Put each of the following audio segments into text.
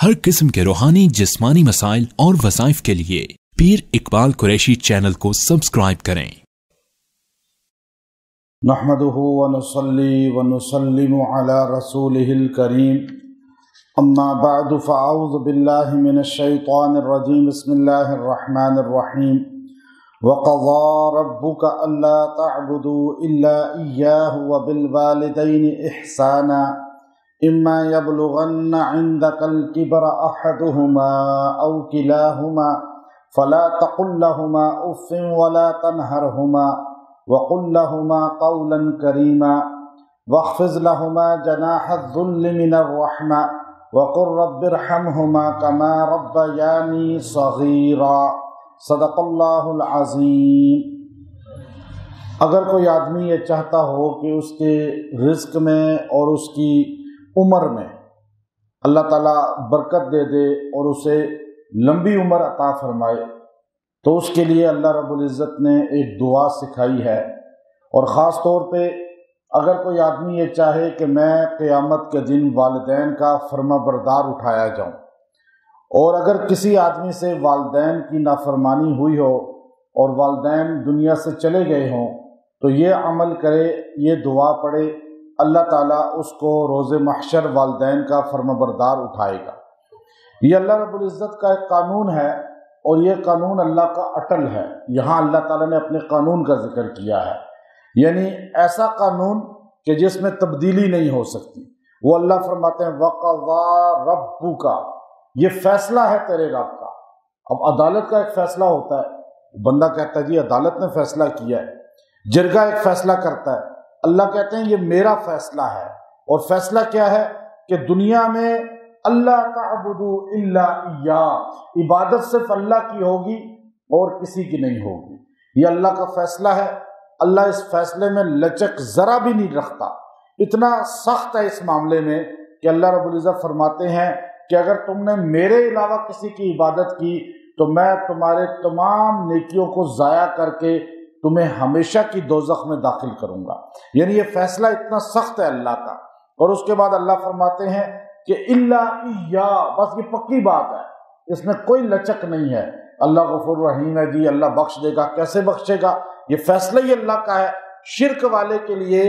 ہر قسم کے روحانی جسمانی مسائل اور وظائف کے لیے پیر اقبال قریشی چینل کو سبسکرائب کریں۔ نحمده ونصلي ونسلم على رسوله الكريم اما بعد فاعوذ بالله من الشيطان الرجيم بسم الله الرحمن الرحيم وقضى ربك الا تعبدوا الا اياه وبالوالدين احسانا اما يبلغن عندك الكبر احدهما او كلاهما فلا تقل لهما اف ولا تنهرهما وقل لهما قولا كريما واخفض لهما جناح الذل من الرحمة وقل رب ارحمهما كما ربياني صغيرا صدق اللہ العظیم۔ اگر کوئی آدمی یہ چاہتا ہو کہ اس کے رزق میں اور اس کی عمر میں اللہ تعالیٰ برکت دے دے اور اسے لمبی عمر عطا فرمائے، تو اس کے لیے اللہ رب العزت نے ایک دعا سکھائی ہے، اور خاص طور پہ اگر کوئی آدمی یہ چاہے کہ میں قیامت کے دن والدین کا فرما بردار اٹھایا جاؤں، اور اگر کسی آدمی سے والدین کی نافرمانی ہوئی ہو اور والدین دنیا سے چلے گئے ہوں، تو یہ عمل کرے، یہ دعا پڑھے، اللہ تعالیٰ اس کو روز محشر والدین کا فرما بردار اٹھائے گا۔ یہ اللہ رب العزت کا ایک قانون ہے، اور یہ قانون اللہ کا اٹل ہے۔ یہاں اللہ تعالیٰ نے اپنے قانون کا ذکر کیا ہے، یعنی ایسا قانون کہ جس میں تبدیلی نہیں ہو سکتی۔ وہ اللہ فرماتے ہیں وَقَضَىٰ رَبُّكَ، یہ فیصلہ ہے تیرے رب کا۔ اب عدالت کا ایک فیصلہ ہوتا ہے، بندہ کہتا ہے جی عدالت نے فیصلہ کیا ہے، جرگہ ایک فیصلہ کرتا ہے، اللہ کہتے ہیں یہ میرا فیصلہ ہے۔ اور فیصلہ کیا ہے کہ دنیا میں اللہ تعبدوا الا اياه، عبادت صرف اللہ کی ہوگی اور کسی کی نہیں ہوگی۔ یہ اللہ کا فیصلہ ہے۔ اللہ اس فیصلے میں لچک ذرا بھی نہیں رکھتا، اتنا سخت ہے اس معاملے میں کہ اللہ رب العزت فرماتے ہیں کہ اگر تم نے میرے علاوہ کسی کی عبادت کی تو میں تمہارے تمام نیکیوں کو ضائع کر کے تمہیں ہمیشہ کی دوزخ میں داخل کروں گا۔ یعنی یہ فیصلہ اتنا سخت ہے اللہ کا۔ اور اس کے بعد اللہ فرماتے ہیں کہ الا اياه، بس یہ پکی بات ہے، اس میں کوئی لچک نہیں ہے۔ اللہ غفور رحیم ہے جی، اللہ بخش دے گا، کیسے بخشے گا؟ یہ فیصلہ ہی اللہ کا ہے۔ شرک والے کے لیے،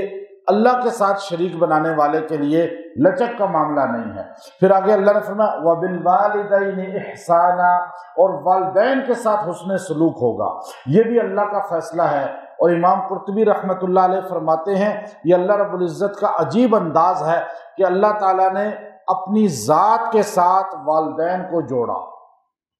اللہ کے ساتھ شریک بنانے والے کے لیے لچک کا معاملہ نہیں ہے۔ پھر آگے اللہ نے فرمایا وَبِالْوَالِدَيْنِ إِحْسَانًا، اور والدین کے ساتھ حسن سلوک ہوگا۔ یہ بھی اللہ کا فیصلہ ہے۔ اور امام قرطبی رحمۃ اللہ علیہ فرماتے ہیں یہ اللہ رب العزت کا عجیب انداز ہے کہ اللہ تعالیٰ نے اپنی ذات کے ساتھ والدین کو جوڑا،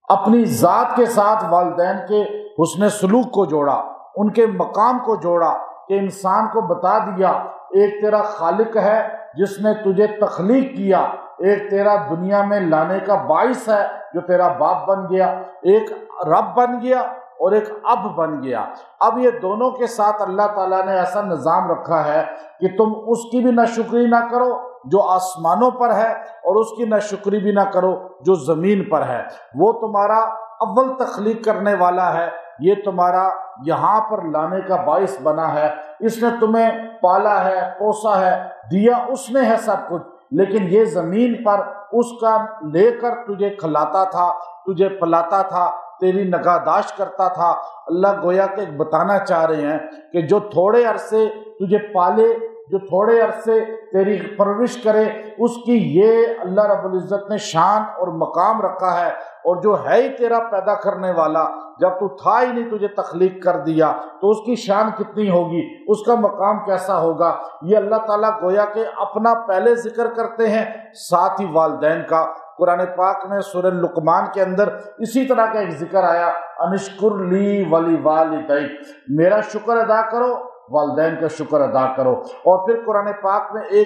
اپنی ذات کے ساتھ والدین کے حسن سلوک کو جوڑا، ان کے مقام کو جوڑا، کہ انسان کو بتا دیا ایک تیرا خالق ہے جس نے تجھے تخلیق کیا، ایک تیرا دنیا میں لانے کا باعث ہے جو تیرا باپ بن گیا، ایک رب بن گیا اور ایک اب بن گیا۔ اب یہ دونوں کے ساتھ اللہ تعالیٰ نے ایسا نظام رکھا ہے کہ تم اس کی بھی ناشکری نہ کرو جو آسمانوں پر ہے، اور اس کی ناشکری بھی نہ کرو جو زمین پر ہے۔ وہ تمہارا اول تخلیق کرنے والا ہے، یہ تمہارا یہاں پر لانے کا باعث بنا ہے، اس نے تمہیں پالا ہے، پوسا ہے، دیا اس نے ہے سب کچھ، لیکن یہ زمین پر اس کا لے کر تجھے کھلاتا تھا، تجھے پلاتا تھا، تیری نگہداشت کرتا تھا۔ اللہ گویا کہ بتانا چاہ رہے ہیں کہ جو تھوڑے عرصے تجھے پالے، جو تھوڑے عرصے تیری پرورش کرے، اس کی یہ اللہ رب العزت نے شان اور مقام رکھا ہے۔ اور جو ہے ہی تیرا پیدا کرنے والا، جب تو تھا ہی نہیں تجھے تخلیق کر دیا، تو اس کی شان کتنی ہوگی، اس کا مقام کیسا ہوگا۔ یہ اللہ تعالیٰ گویا کہ اپنا پہلے ذکر کرتے ہیں، ساتھ ہی والدین کا۔ قرآن پاک میں سورہ لقمان کے اندر اسی طرح کا ایک ذکر آیا، انشکر لی ولی والدیک، میرا شکر ادا کرو، والدین کا شکر ادا کرو۔ اور پھر قرآن پاک میں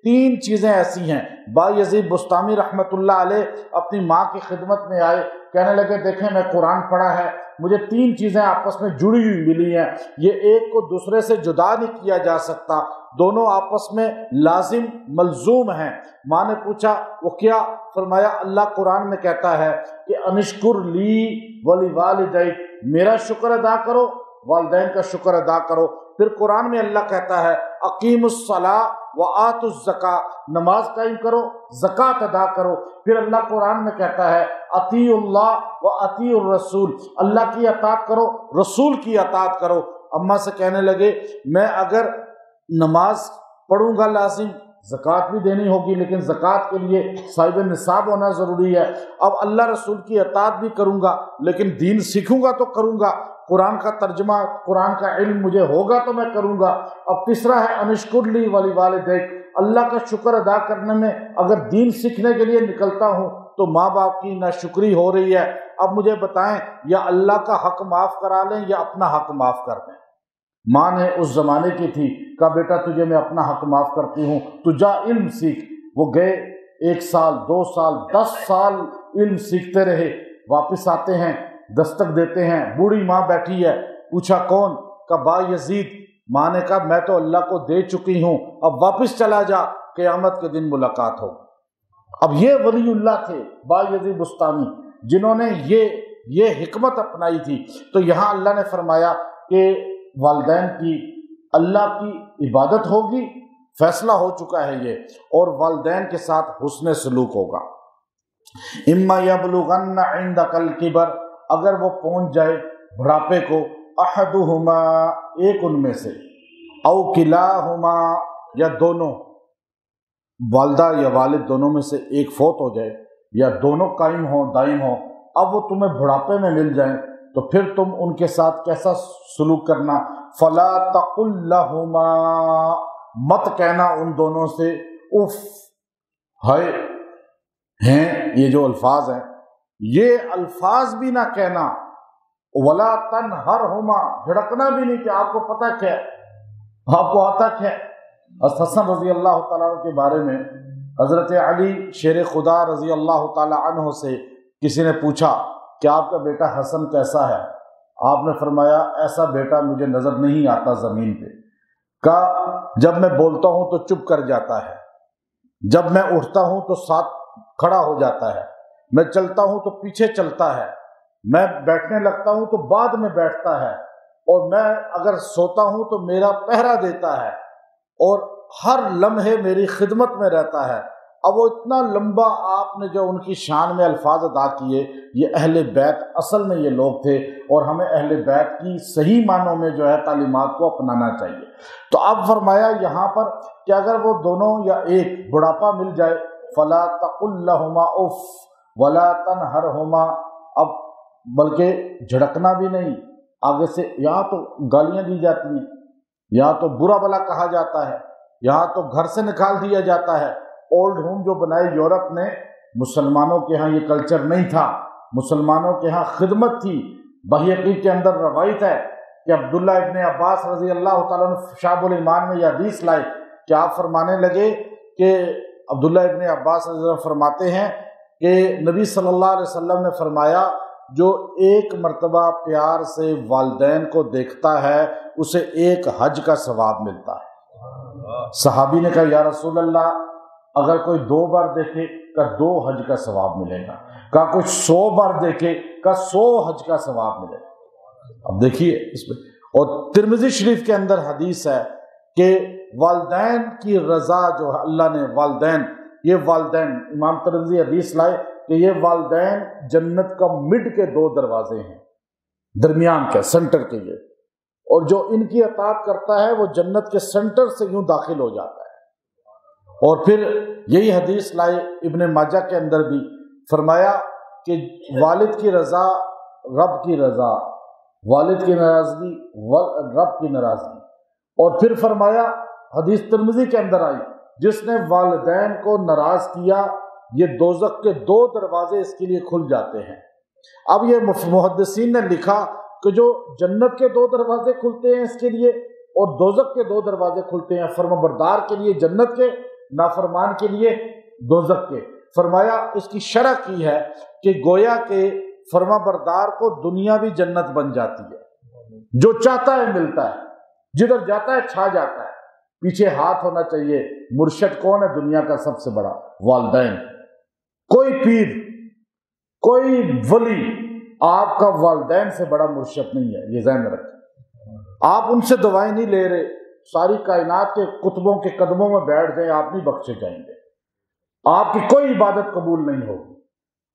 تین چیزیں ایسی ہیں۔ بایزید بستامی رحمۃ اللہ علیہ اپنی ماں کی خدمت میں آئے، کہنے لگے دیکھیں میں قرآن پڑھا ہے، مجھے تین چیزیں آپس میں جڑی ہوئی ملی ہیں، یہ ایک کو دوسرے سے جدا نہیں کیا جا سکتا، دونوں آپس میں لازم ملزوم ہیں۔ ماں نے پوچھا وہ کیا؟ فرمایا اللہ قرآن میں کہتا ہے کہ انشکر لی ولی والدیک، میرا شکر ادا کرو، والدین کا شکر ادا کرو۔ پھر قرآن میں اللہ کہتا ہے اقیم الصلاۃ وآتوا الزکاۃ، نماز قائم کرو، زکوٰۃ ادا کرو۔ پھر اللہ قرآن میں کہتا ہے اطیعوا اللہ واطیعوا الرسول، اللہ کی اطاعت کرو، رسول کی اطاعت کرو۔ اماں سے کہنے لگے میں اگر نماز پڑھوں گا لازم، زکوٰۃ بھی دینی ہوگی، لیکن زکوٰۃ کے لیے صاحب نصاب ہونا ضروری ہے۔ اب اللہ رسول کی اطاعت بھی کروں گا، لیکن دین سیکھوں گا تو کروں گا، قرآن کا ترجمہ، قرآن کا علم مجھے ہوگا تو میں کروں گا۔ اب تیسرا ہے انشکر لی ولوالدیک، اللہ کا شکر ادا کرنے میں اگر دین سیکھنے کے لیے نکلتا ہوں تو ماں باپ کی ناشکری ہو رہی ہے۔ اب مجھے بتائیں یا اللہ کا حق معاف کرا لیں یا اپنا حق معاف کر دیں۔ ماں نے اس زمانے کی تھی، کہا بیٹا تجھے میں اپنا حق معاف کرتی ہوں، تو جا علم سیکھ۔ وہ گئے، 1 سال 2 سال 10 سال علم سیکھتے رہے، واپس آتے ہیں، دستک دیتے ہیں، بوڑھی ماں بیٹھی ہے، پوچھا کون؟ کہا با یزید۔ ماں نے کہا میں تو اللہ کو دے چکی ہوں، اب واپس چلا جا، قیامت کے دن ملاقات ہو۔ اب یہ ولی اللہ تھے با یزید بستانی، جنہوں نے یہ حکمت اپنائی تھی۔ تو یہاں اللہ نے فرمایا کہ والدین کی اللہ کی عبادت ہوگی، فیصلہ ہو چکا ہے یہ، اور والدین کے ساتھ حسن سلوک ہوگا۔ اما یبلغن عندک الکبر، اگر وہ پہنچ جائے بڑھاپے کو، احدہما، ایک ان میں سے، او کلاہما، یا دونوں، والدہ یا والد دونوں میں سے ایک فوت ہو جائے، یا دونوں قائم ہوں دائم ہوں، اب وہ تمہیں بڑھاپے میں مل جائیں تو پھر تم ان کے ساتھ کیسا سلوک کرنا؟ فلا تقل لہما، مت کہنا ان دونوں سے اف، ہائے، ہیں یہ جو الفاظ ہیں، یہ الفاظ بھی نہ کہنا۔ ولا تنہرہما، جھڑکنا بھی نہیں، کہ آپ کو پتہ کیا ہے، آپ کو آتا کیا ہے۔ حسن رضی اللہ تعالیٰ عنہ کے بارے میں حضرت علی شیر خدا رضی اللہ تعالیٰ عنہ سے کسی نے پوچھا کہ آپ کا بیٹا حسن کیسا ہے؟ آپ نے فرمایا ایسا بیٹا مجھے نظر نہیں آتا زمین پہ، کہا جب میں بولتا ہوں تو چپ کر جاتا ہے، جب میں اٹھتا ہوں تو ساتھ کھڑا ہو جاتا ہے، میں چلتا ہوں تو پیچھے چلتا ہے، میں بیٹھنے لگتا ہوں تو بعد میں بیٹھتا ہے، اور میں اگر سوتا ہوں تو میرا پہرا دیتا ہے، اور ہر لمحے میری خدمت میں رہتا ہے۔ اب وہ اتنا لمبا آپ نے جو ان کی شان میں الفاظ ادا کیے، یہ اہل بیت اصل میں یہ لوگ تھے، اور ہمیں اہل بیت کی صحیح معنوں میں جو ہے تعلیمات کو اپنانا چاہیے۔ تو اب فرمایا یہاں پر کہ اگر وہ دونوں یا ایک بڑھاپا مل جائے، فلا تقل لہما اف ولا تنہرہما، اب بلکہ جھڑکنا بھی نہیں، آگے سے یہاں تو گالیاں دی جاتی ہیں، یہاں تو برا بلا کہا جاتا ہے، یہاں تو گھر سے نکال دیا جاتا ہے۔ اولڈ ہوم جو بنائے یورپ نے، مسلمانوں کے ہاں یہ کلچر نہیں تھا، مسلمانوں کے ہاں خدمت تھی۔ بحقی کے اندر روایت ہے کہ عبداللہ ابن عباس رضی اللہ تعالیٰ عنہ شعب الایمان میں یہ حدیث لائے کہ آپ فرمانے لگے کہ عبداللہ ابن عباس رضی اللہ عنہ فرماتے ہیں کہ نبی صلی اللہ علیہ وسلم نے فرمایا جو ایک مرتبہ پیار سے والدین کو دیکھتا ہے اسے ایک حج کا ثواب ملتا ہے۔ صحابی نے کہا یا رسول اللہ اگر کوئی 2 بار دیکھے کا 2 حج کا ثواب ملے گا، کہا کچھ 100 بار دیکھے کا 100 حج کا ثواب ملے گا۔ اب دیکھیے اس پہ، اور ترمذی شریف کے اندر حدیث ہے کہ والدین کی رضا جو ہے اللہ نے، والدین، یہ والدین، امام ترمذی حدیث لائے کہ یہ والدین جنت کا مڈ کے 2 دروازے ہیں، درمیان کے، سنٹر کے یہ، اور جو ان کی اطاعت کرتا ہے وہ جنت کے سنٹر سے یوں داخل ہو جاتا ہے۔ اور پھر یہی حدیث لائے ابن ماجہ کے اندر بھی، فرمایا کہ والد کی رضا رب کی رضا، والد کی ناراضگی رب کی ناراضگی، اور پھر فرمایا حدیث ترمذی کے اندر آئی جس نے والدین کو ناراض کیا یہ دوزخ کے 2 دروازے اس کے لیے کھل جاتے ہیں۔ اب یہ محدثین نے لکھا کہ جو جنت کے 2 دروازے کھلتے ہیں اس کے لیے، اور دوزخ کے 2 دروازے کھلتے ہیں، فرمانبردار کے لیے جنت کے، نافرمان کے لیے دوزخ کے۔ فرمایا اس کی شرح کی ہے کہ گویا کہ فرمانبردار کو دنیا بھی جنت بن جاتی ہے، جو چاہتا ہے ملتا ہے، جدھر جاتا ہے چھا جاتا ہے، پیچھے ہاتھ ہونا چاہیے۔ مرشد کون ہے دنیا کا سب سے بڑا؟ والدین۔ کوئی پیر، کوئی ولی آپ کا والدین سے بڑا مرشد نہیں ہے، یہ ذہن میں رکھیں۔ آپ ان سے دعائیں نہیں لے رہے، ساری کائنات کے کتبوں کے قدموں میں بیٹھ جائیں، آپ نہیں بخشے جائیں گے، آپ کی کوئی عبادت قبول نہیں ہوگی۔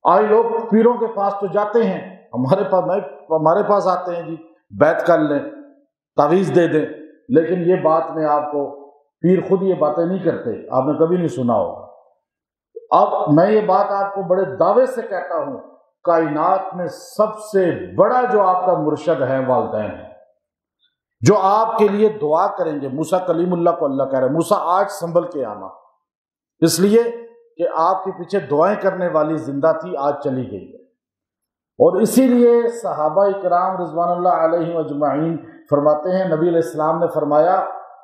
آج لوگ پیروں کے پاس تو جاتے ہیں، ہمارے پاس آتے ہیں، جی بیعت کر لیں، تعویذ دے دیں، لیکن یہ بات میں آپ کو، پیر خود یہ باتیں نہیں کرتے، آپ نے کبھی نہیں سنا ہوگا۔ اب میں یہ بات آپ کو بڑے دعوے سے کہتا ہوں، کائنات میں سب سے بڑا جو آپ کا مرشد ہے والدین ہے، جو آپ کے لیے دعا کریں گے۔ موسیٰ کلیم اللہ کو اللہ کہہ رہے ہیں، موسیٰ آج سنبھل کے آنا، اس لیے کہ آپ کے پیچھے دعائیں کرنے والی زندہ تھی، آج چلی گئی ہے۔ اور اسی لیے صحابہ کرام رضوان اللہ علیہم اجمعین فرماتے ہیں، نبی علیہ السلام نے فرمایا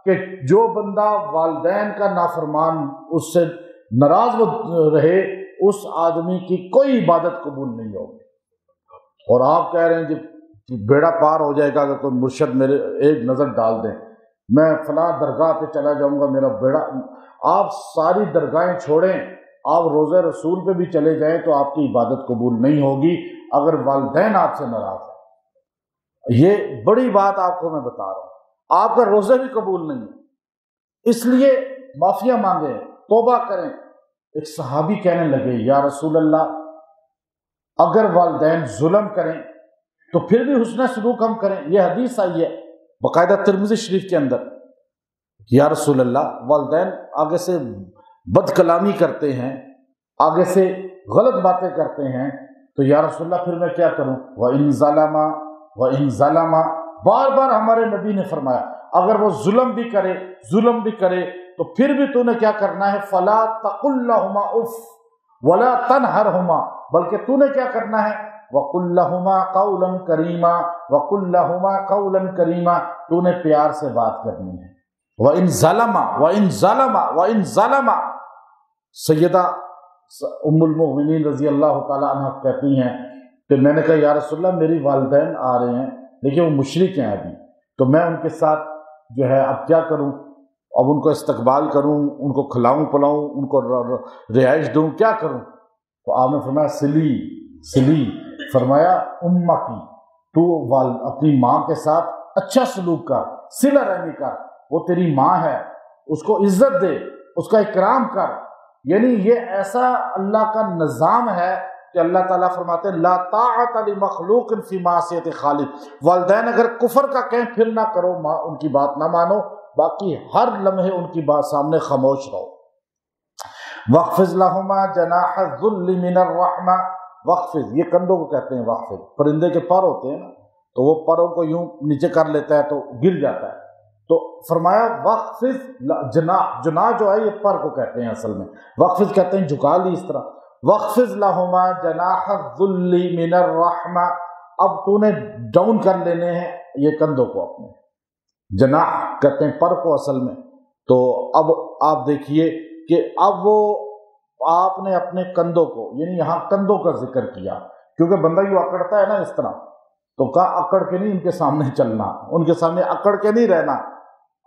کہ جو بندہ والدین کا نافرمان، اس سے ناراض رہے، اس آدمی کی کوئی عبادت قبول نہیں ہوگی۔ اور آپ کہہ رہے ہیں کہ بیڑا پار ہو جائے گا اگر کوئی مرشد میرے ایک نظر ڈال دیں، میں فلاں درگاہ پہ چلا جاؤں گا، میرا بیڑا۔ آپ ساری درگاہیں چھوڑیں، آپ روضہ رسول پہ بھی چلے جائیں تو آپ کی عبادت قبول نہیں ہوگی اگر والدین آپ سے ناراض ہیں۔ یہ بڑی بات آپ کو میں بتا رہا ہوں، آپ کا روزہ بھی قبول نہیں ہے۔ اس لیے معافیاں مانگیں، توبہ کریں۔ ایک صحابی کہنے لگے، یا رسول اللہ، اگر والدین ظلم کریں تو پھر بھی حسن سلوک ہم کریں؟ یہ حدیث آئی ہے باقاعدہ ترمذی شریف کے اندر۔ یا رسول اللہ، والدین آگے سے بد کلامی کرتے ہیں، آگے سے غلط باتیں کرتے ہیں، تو یا رسول اللہ پھر میں کیا کروں؟ وَإِن ظَلَمَا وَإِن ظَلَمَا، بار بار ہمارے نبی نے فرمایا اگر وہ ظلم بھی کرے تو پھر بھی تو نے کیا کرنا ہے؟ فَلَا تَقُلْ لَهُمَا اُفْ وَلَا تَنْهَرْهُمَا، بلکہ تو نے کیا کرنا ہے؟ وَقُلْ لَهُمَا قَوْلًا كَرِيمًا وَقُلْ لَهُمَا قَوْلًا كَرِيمًا، تو نے پیار سے بات کرنی ہے۔ وَإِن ظَلَمَا، سیدہ ام المؤمنین رضی اللہ تعالیٰ عنہ کہتی ہیں کہ میں نے کہا یا رسول اللہ، میری والدین آ رہے ہیں لیکن وہ مشرک ہیں ابھی، تو میں ان کے ساتھ جو ہے اب کیا کروں؟ اب ان کو استقبال کروں، ان کو کھلاؤں پلاؤں، ان کو رہائش دوں، کیا کروں؟ تو آپ نے فرمایا سلی، فرمایا امہ کی، تو اپنی ماں کے ساتھ اچھا سلوک کر، صلہ رحمی کر، وہ تیری ماں ہے، اس کو عزت دے، اس کا اکرام کر۔ یعنی یہ ایسا اللہ کا نظام ہے کہ اللہ تعالیٰ فرماتے ہیں لا طاعت لمخلوق فی معصیت خالق، والدین اگر کفر کا کہیں پھر نہ کرو، ان کی بات نہ مانو، باقی ہر لمحے ان کی بات سامنے خاموش رہو۔ وَاخْفِضْ لَهُمَا جَنَاحَ الذُّلِّ مِنَ الرَّحْمَةِ، وَاخْفِض، یہ کندھوں کو کہتے ہیں واخفض، پرندے کے پر ہوتے ہیں نا، تو وہ پروں کو یوں نیچے کر لیتا ہے تو گر جاتا ہے، تو فرمایا وَاخْفِض جناح جو ہے یہ پر کو کہتے ہیں اصل میں، وَاخْفِض کہتے ہیں جھکا لی اس طرح۔ وَاخْفِضْ لَهُمَا جَنَاحَ الذُّلِّ مِنَ الرَّحْمَةِ، اب تو نے ڈاؤن کر لینے ہیں یہ کندھوں کو اپنے، جناح کہتے ہیں پر کو اصل میں۔ تو اب آپ دیکھیے کہ اب وہ آپ نے اپنے کندھوں کو، یعنی یہاں کندھوں کا ذکر کیا کیونکہ بندہ یوں اکڑتا ہے نا اس طرح، تو کہا اکڑ کے نہیں ان کے سامنے چلنا، ان کے سامنے اکڑ کے نہیں رہنا۔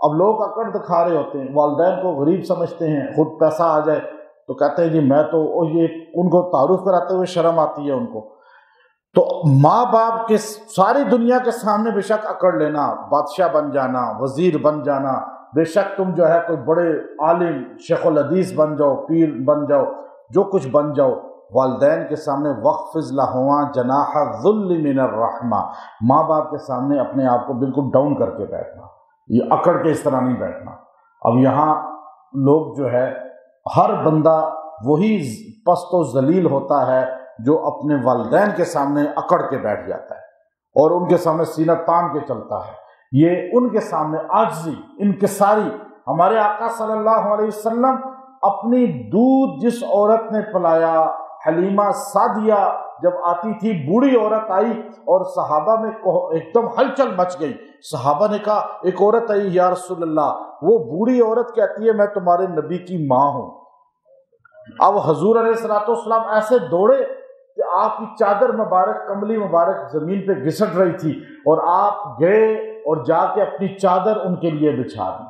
اب لوگ اکڑ دکھا رہے ہوتے ہیں، والدین کو غریب سمجھتے ہیں، خود پیسہ آ جائے تو کہتے ہیں جی میں تو، یہ ان کو تعارف کراتے ہوئے شرم آتی ہے ان کو۔ تو ماں باپ کے ساری دنیا کے سامنے بے شک اکڑ لینا، بادشاہ بن جانا، وزیر بن جانا، بے شک تم جو ہے کوئی بڑے عالم شیخ الحدیث بن جاؤ، پیر بن جاؤ، جو کچھ بن جاؤ، والدین کے سامنے وَاخْفِضْ لَهُمَا جَنَاحَ الذُّلِّ مِنَ الرَّحْمَةِ، ماں باپ کے سامنے اپنے آپ کو بالکل ڈاؤن کر کے بیٹھنا، یہ اکڑ کے اس طرح نہیں بیٹھنا۔ اب یہاں لوگ جو ہے، ہر بندہ وہی پست و ذلیل ہوتا ہے جو اپنے والدین کے سامنے اکڑ کے بیٹھ جاتا ہے اور ان کے سامنے سینہ تان کے چلتا ہے، یہ ان کے سامنے عاجزی، انکساری۔ ہمارے آقا صلی اللہ علیہ وسلم اپنی دودھ جس عورت نے پلایا، حلیمہ سعدیہ جب آتی تھی، بوڑھی عورت آئی اور صحابہ میں ایک دم ہلچل مچ گئی۔ صحابہ نے کہا ایک عورت آئی یا رسول اللہ، وہ بوڑھی عورت کہتی ہے میں تمہارے نبی کی ماں ہوں۔ اب حضور علیہ السلام ایسے دوڑے کہ آپ کی چادر مبارک، کملی مبارک زمین پہ گھسٹ رہی تھی، اور آپ گئے اور جا کے اپنی چادر ان کے لیے بچھا دی،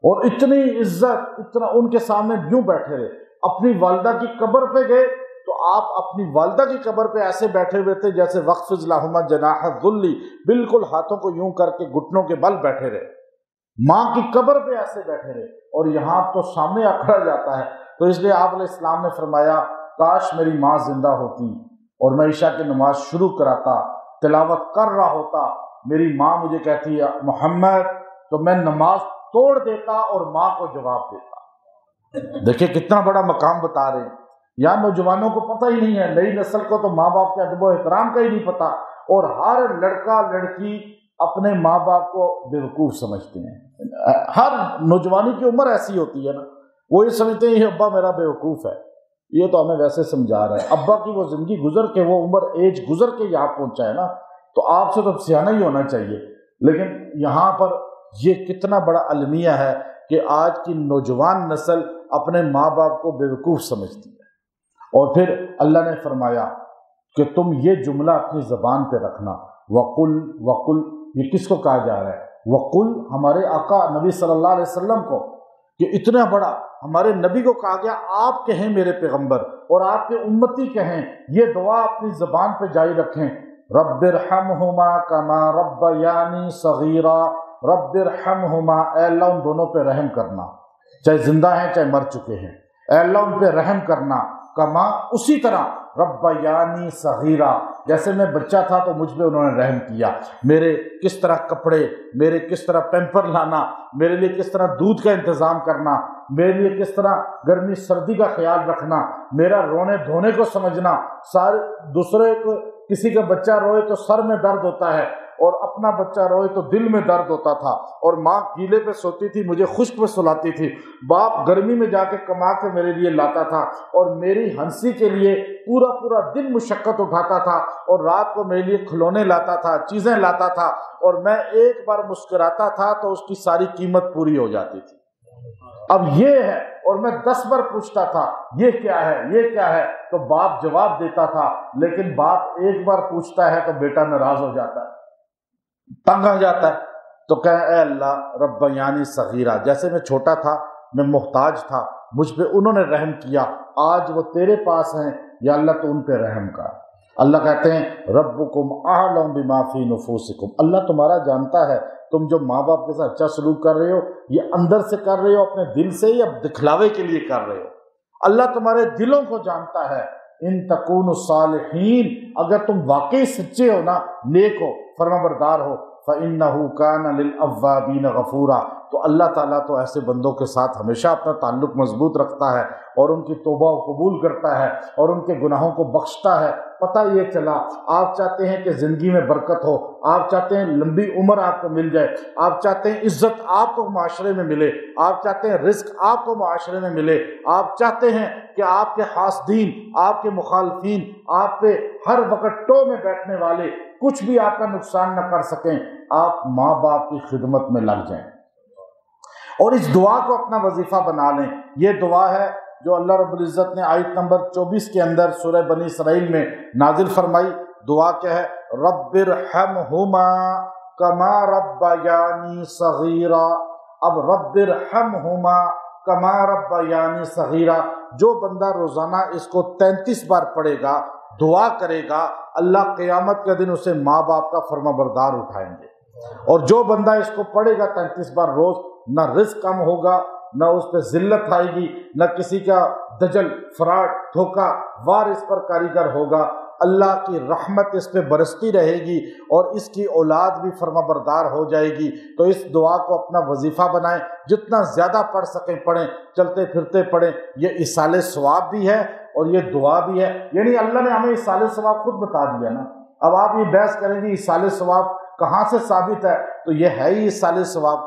اور اتنی عزت، اتنا ان کے سامنے یوں بیٹھے رہے۔ اپنی والدہ کی قبر پہ گئے تو تو آپ اپنی والدہ کی قبر پہ ایسے بیٹھے ہوئے تھے جیسے وخفض لہما جناح الذل، بالکل ہاتھوں کو یوں کر کے گھٹنوں کے بل بیٹھے رہے، ماں کی قبر پہ ایسے بیٹھے رہے، اور یہاں تو سامنے اکھڑا جاتا ہے۔ تو اس لیے آپ علیہ السلام نے فرمایا کاش میری ماں زندہ ہوتی اور میں عشاء کی نماز شروع کراتا، تلاوت کر رہا ہوتا، میری ماں مجھے کہتی ہے محمد، تو میں نماز توڑ دیتا اور ماں کو جواب دیتا۔ دیکھیں کتنا بڑا مقام بتا رہے ہیں۔ یا نوجوانوں کو پتہ ہی نہیں ہے، نئی نسل کو تو ماں باپ کے ادب و احترام کا ہی نہیں پتہ، اور ہر لڑکا لڑکی اپنے ماں باپ کو بیوقوف سمجھتے ہیں۔ ہر نوجوانی کی عمر ایسی ہوتی ہے نا، وہ یہ سمجھتے ہیں یہ ابا میرا بیوقوف ہے، یہ تو ہمیں ویسے سمجھا رہا ہے۔ ابا کی وہ زندگی گزر کے، وہ عمر ایج گزر کے یہاں پہنچا ہے نا، تو آپ سے تو سیاح ہی ہونا چاہیے۔ لیکن یہاں پر یہ کتنا بڑا المیہ ہے کہ آج کی نوجوان نسل اپنے ماں باپ کو بیوقوف سمجھتی ہے۔ اور پھر اللہ نے فرمایا کہ تم یہ جملہ اپنی زبان پہ رکھنا، وقل وقل، یہ کس کو کہا جا رہا ہے؟ وقل ہمارے آقا نبی صلی اللہ علیہ وسلم کو، کہ اتنا بڑا ہمارے نبی کو کہا گیا آپ کہیں میرے پیغمبر، اور آپ کے امتی کہیں، یہ دعا اپنی زبان پہ جاری رکھیں، رب ارحمہما کما ربیانی صغیرا، رب ارحمہما، اے اللہ ان دونوں پہ رحم کرنا، چاہے زندہ ہیں چاہے مر چکے ہیں، اے اللہ ان پہ رحم کرنا، کما اسی طرح ربیانی صغیرا، جیسے میں بچہ تھا تو مجھ پہ انہوں نے رحم کیا، میرے کس طرح کپڑے، میرے کس طرح پیمپر لانا، میرے لیے کس طرح دودھ کا انتظام کرنا، میرے لیے کس طرح گرمی سردی کا خیال رکھنا، میرا رونے دھونے کو سمجھنا، سارے دوسرے کو، کسی کا بچہ روئے تو سر میں درد ہوتا ہے اور اپنا بچہ روئے تو دل میں درد ہوتا تھا، اور ماں گیلے پہ سوتی تھی مجھے خشک پہ سلاتی تھی، باپ گرمی میں جا کے کما کے میرے لیے لاتا تھا اور میری ہنسی کے لیے پورا پورا دن مشقت اٹھاتا تھا، اور رات کو میرے لیے کھلونے لاتا تھا، چیزیں لاتا تھا، اور میں ایک بار مسکراتا تھا تو اس کی ساری قیمت پوری ہو جاتی تھی۔ اب یہ ہے، اور میں 10 بار پوچھتا تھا یہ کیا ہے یہ کیا ہے، تو باپ جواب دیتا تھا، لیکن باپ ایک بار پوچھتا ہے تو بیٹا ناراض ہو جاتا ہے، تنگ آ جاتا ہے، تو کہے اے اللہ ربیانی صغیرہ، جیسے میں چھوٹا تھا میں محتاج تھا، مجھ پہ انہوں نے رحم کیا، آج وہ تیرے پاس ہیں، یا اللہ تو ان پہ رحم کر۔ اللہ کہتے ہیں ربکم اعلم بما فی نفوسکم، اللہ تمہارا جانتا ہے تم جو ماں باپ کے ساتھ اچھا سلوک کر رہے ہو یہ اندر سے کر رہے ہو اپنے دل سے یا دکھلاوے کے لیے کر رہے ہو، اللہ تمہارے دلوں کو جانتا ہے۔ ان تکونوا صالحین، اگر تم واقعی سچے ہو نا، نیک ہو، فرمانبردار ہو، فإنہ کان للأوابین غفورا، تو اللہ تعالیٰ تو ایسے بندوں کے ساتھ ہمیشہ اپنا تعلق مضبوط رکھتا ہے اور ان کی توبہ و قبول کرتا ہے اور ان کے گناہوں کو بخشتا ہے۔ پتہ یہ چلا آپ چاہتے ہیں کہ زندگی میں برکت ہو، آپ چاہتے ہیں لمبی عمر آپ کو مل جائے، آپ چاہتے ہیں عزت آپ کو معاشرے میں ملے، آپ چاہتے ہیں رزق آپ کو معاشرے میں ملے، آپ چاہتے ہیں کہ آپ کے حاسدین، آپ کے مخالفین، آپ پہ ہر وقت ٹو میں بیٹھنے والے کچھ بھی آپ کا نقصان نہ کر سکیں، آپ ماں باپ کی خدمت میں لگ جائیں اور اس دعا کو اپنا وظیفہ بنا لیں۔ یہ دعا ہے جو اللہ رب العزت نے آیت نمبر 24 کے اندر سورہ بنی اسرائیل میں نازل فرمائی۔ دعا کیا ہے؟ رب ارحمہما کما ربیانی صغیرا۔ اب رب ارحمہما کما ربیانی صغیرا، جو بندہ روزانہ اس کو 33 بار پڑھے گا، دعا کرے گا، اللہ قیامت کے دن اسے ماں باپ کا فرمانبردار اٹھائیں گے۔ اور جو بندہ اس کو پڑھے گا 33 بار روز، نہ رزق کم ہوگا، نہ اس پہ ذلت آئے گی، نہ کسی کا دجل، فراڈ، دھوکہ وار اس پر کاریگر ہوگا، اللہ کی رحمت اس پہ برستی رہے گی اور اس کی اولاد بھی فرمانبردار ہو جائے گی۔ تو اس دعا کو اپنا وظیفہ بنائیں، جتنا زیادہ پڑھ سکیں پڑھیں، چلتے پھرتے پڑھیں۔ یہ ایصال ثواب بھی ہے اور یہ دعا بھی ہے، یعنی اللہ نے ہمیں ایصال ثواب خود بتا دیا نا۔ اب آپ یہ بحث کریں گے ایصال ثواب کہاں سے ثابت ہے، تو یہ ہے ہی ایصال ثواب،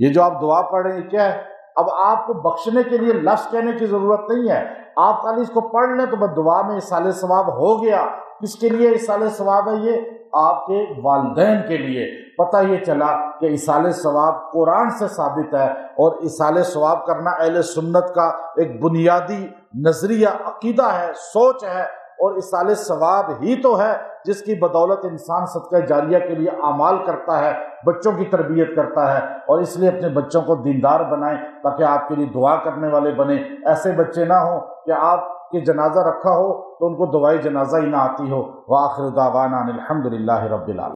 یہ جو آپ دعا پڑھ رہے ہیں کیا ہے؟ اب آپ کو بخشنے کے لیے لفظ کہنے کی ضرورت نہیں ہے، آپ خالی اس کو پڑھ لیں تو بس دعا میں ایصال ثواب ہو گیا۔ کس کے لیے ایصال ثواب ہے؟ یہ آپ کے والدین کے لیے۔ پتہ یہ چلا کہ ایصال ثواب قرآن سے ثابت ہے، اور ایصال ثواب کرنا اہل سنت کا ایک بنیادی نظریہ، عقیدہ ہے، سوچ ہے، اور ایصال ثواب ہی تو ہے جس کی بدولت انسان صدقہ جاریہ کے لیے اعمال کرتا ہے، بچوں کی تربیت کرتا ہے۔ اور اس لیے اپنے بچوں کو دیندار بنائیں تاکہ آپ کے لیے دعا کرنے والے بنیں۔ ایسے بچے نہ ہوں کہ آپ کہ جنازہ رکھا ہو تو ان کو دعائے جنازہ ہی نہ آتی ہو۔ وآخر دعوانا الحمدللہ رب العالمین۔